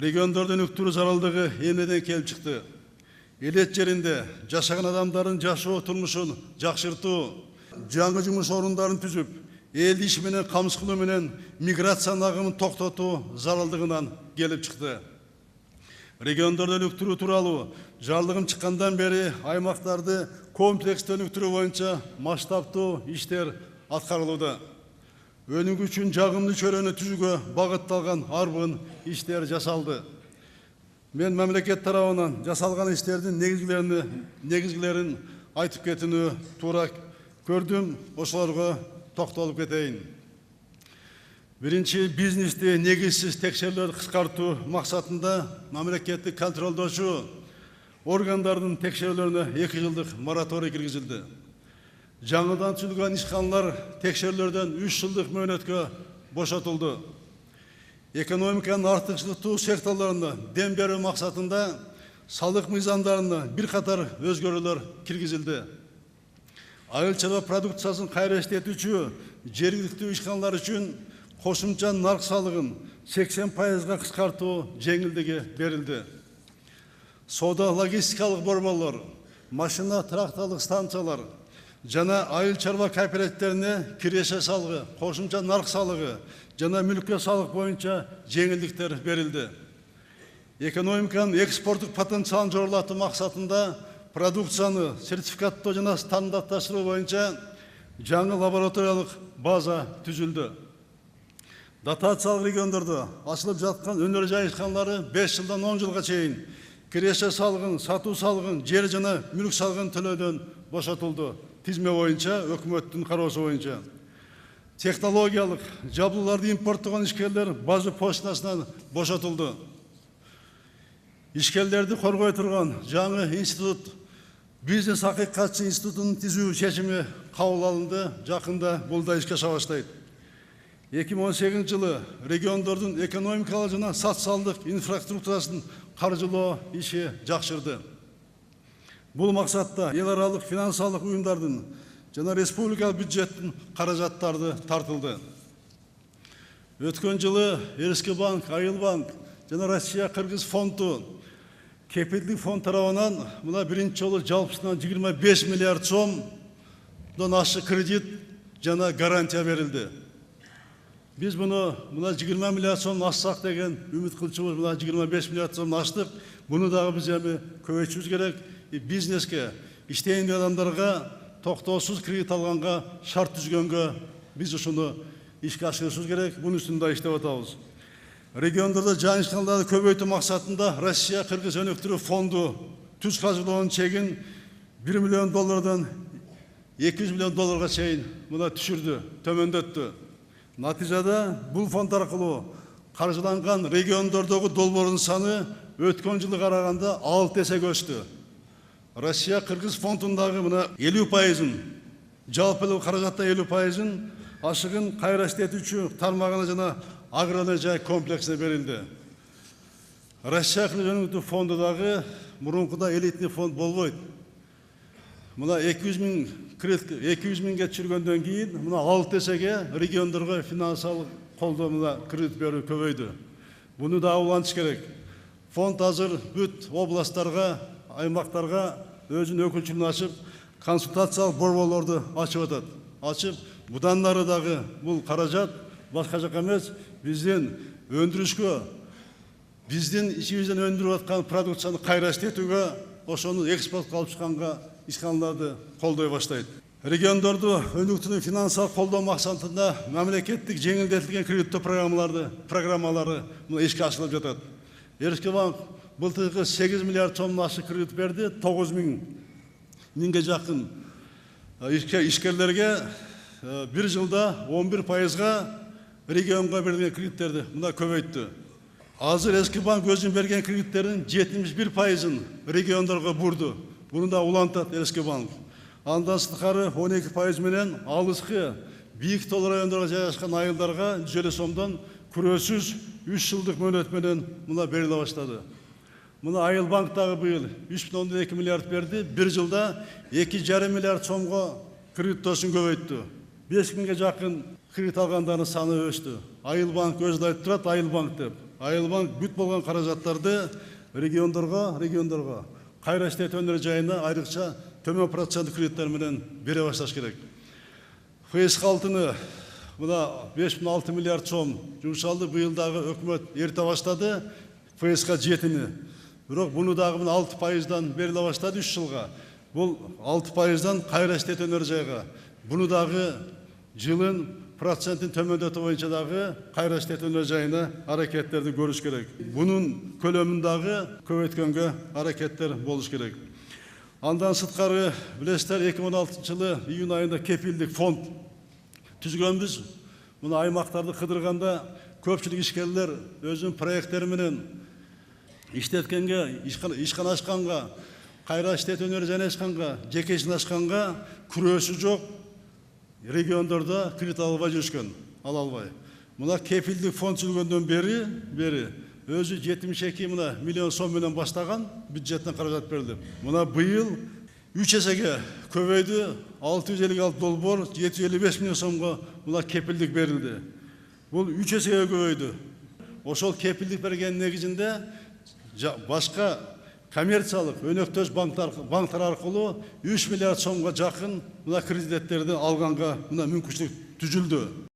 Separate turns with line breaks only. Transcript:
Региондордун өктүрүү зарылдыгы эмнеден келип чыкты? Элет жеринде жашаган адамдардын жашоо турмушун жакшыртуу, жаңы жумуш орундарын түзүп, эл иш менен камсыз кылуу менен миграциянын агымын токтотуу зарылдыгынан келип чыкты. Региондорду өнүктүрүү тууралуу жарлыгым чыккандан бери аймактарды комплекстүү өнүктүрүү боюнча масштабтуу иштер аткарылууда. Өнүгүү үчүн жагымдуу чөйрөнү түзүүгө багытталган арбын иштер жасалды. Мен мамлекет тарабынан жасалган иштердин негизгилерин айтып кетүүнү туура көрдүм, ошолорго токтолуп кетейин. Биринчи, бизнести негизсиз текшерүүлөрдү кыскартуу максатында мамлекеттик контролдоочу органдардын текшерүүлөрүнө 2 жылдык мораторий киргизилди. Жаңыдан түзүлгөн ишканалар текшерүүлөрдөн 3 жылдык мөөнөткө бошотулду. Экономиканын артыкчылыктуу секторлорунда дем берүү максатында салык мыйзамдарына бир катар өзгөрүүлөр киргизилди. Айыл чарба продукциясын кайра иштетүүчү жергиликтүү ишканалар үчүн кошумча нарк салыгын 80%га кыскартуу жеңилдиги берилди. Соода логистикалык борборлор, машина тракторлук станциялар жана айыл чарба кооперативдерине киреше салыгы, кошумча нарк салыгы жана мүлккө салык боюнча жеңилдиктер берилди. Экономиканын экспорттук потенциалын жогорулатуу максатында продукцияны сертификаттоо жана стандартташтыруу боюнча жаңы лабораториялык база түзүлдү. Дотациялык региондордо ачылып жаткан өнөр жай ишканалары 5 жылдан 10 жылга чейин киреше салыгын, сатуу салыгын, жер жана мүлк салыгын төлөөдөн бошотулду. Тизме боюнча, өкмөттүн кароосу боюнча. Технологиялык жабдууларды импорттогон ишкерлер база поштасынан бошотулду. Ишкерлерди коргой турган жаңы институт, бизнес акыйкатчы институтун түзүү чечими кабыл алынды. Жакында бул да ишке аша баштайт. 2018 жылы региондордун экономикалык жана социалдык инфраструктурасын каржылоо иши жакшырды. Бул максатта эл аралык финансылык уюмдардын жана республикалык бюджеттин каражаттары тартылды. Өткөн жылы Эрский банк, Айыл банк жана Россия Кыргыз фонду кепилдик фонд тарабынан мына биринчи жолу жалпысынан 25 миллиард сомдон ашык кредит жана гарантия берилди. Биз мына 20 миллиард сом ассак деген үмүт кылчубуз, мына 25 миллиард сом аштык. Буну дагы биз эми көбөйтүүбүз керек. Бизнеске, иштейин деген адамдарга токтоосуз кредит алганга шарт түзгөнгө биз ушуну ишке ашырышыбыз керек. Бунун үстүндө иштеп атабыз. Региондордо жаңы ишканаларды көбөйтүү максатында Россия Кыргыз өнүктүрүү фонду түз каржылоонун чегин 1 миллион доллардан 200 миллион долларга чейин мына түшүрдү, төмөндөттү. Натыйжада бул фонд аркылуу каржыланган региондордогу долбоордун саны өткөн жылы караганда 6 эсеге өстү. Россия Кыргыз фондундагы мына 50%, жалпылык каражатта 50%-ын ашыгын кайра иштетүүчү тармагына жана агроэнергия комплексине берилди. Россия Кыргыз өнүктүү фонду дагы мурункудай элитный фонд болбойт. Мына 200 миңге түшүргөндөн кийин мына 6 эсеге региондорго финансылык колдоо мына кредит берүү көбөйдү. Буну да улантыш керек. Фонд азыр бүт областтарга, аймактарга өзүнүн өкүлчүлүгүн ачып, консультациялык борборлорду ачып атат. Ачып, будан нары дагы бул каражат башка жака эмес, биздин өндүрүшкө, биздин ичибизден өндүрүп аткан продукцияны кайра иштетүүгө, ошону экспортко алып чыкканга ишканаларды колдой баштайт. Региондорду өнүктүүнү финансылык колдоо максатында мамлекеттик жеңилдетилген кредиттөө программалары ишке ашырылып жатат. Эрский банк былтыркы 8 миллиард сомдон ашык кредит берди, 9 миңге жакын ишкерлерге бир жылда 11%-га регионго берилген кредиттерди мына көбөйттү. Азыр Эрский банк өзүнүн берген кредиттердин 71%-ын региондорго бурду. Буну да улантат Эрский банк. Андан сырткары 12% менен алыскы бийик тол райондорго жайгашкан айылдарга 100 сомдон күрөөсүз 3 жылдык мөөнөт менен мына бериле баштады. Мына Айыл банк дагы быйыл 3,2 миллиард берди, бир жылда 2,5 миллиард сомго кредиттөөсүн көбөйттү. 5 миңге жакын кредит алгандардын саны өстү. Айыл банк өзү айтып турат, Айыл банк деп. айылбан бүт болгон каражаттарды региондорго кайра иштетүү өнөр жайына айрыкча төмөн проценттик кредиттер менен бере башташ керек. ФСК 6-ны мына 5,6 миллиард сом жумшалды. Быйыл дагы өкмөт эрте баштады. ФСК 7-ни. Бирок буну дагы 6%дан бериле баштады 3 жылга. Бул 6%дан кайра иштетүү өнөр жайга. Буну дагы жылын проценттин төмөндөтүү боюнча дагы кайра иштетүү өнөр жайына аракеттерди көрүш керек. Бунун көлөмүн дагы көбөйткөнгө аракеттер болуш керек. Андан сырткары билесиздер 2016 жылы июнь айында кепилдик фонд түзгөнбүз. Мына аймактарды кыдырганда көпчүлүк ишкерлер өзүнүн проекттери менен иштеткенге, ишкана ачканга, кайра иштетүү өнөр жайын ачканга, жеке ишин ачканга күрөөсү жок региондордо кредит албай жүрүшкөн, ала албай. Мына кепилдик фонд түзүлгөндөн бери өзү 72 миллион сом менен баштаган, бюджеттен каражат берилди. Мына быйыл 3 эсеге көбөйдү, 656 долбоор 755 миллион сомго мына кепилдик берилди. Бул 3 эсеге көбөйдү. Ошол кепилдик берген негизинде башка коммерциялык өнөктөш банктар аркылуу 3 миллиард сомго жакын мына кредиттерди алганга мына мүмкүнчүлүк түзүлдү.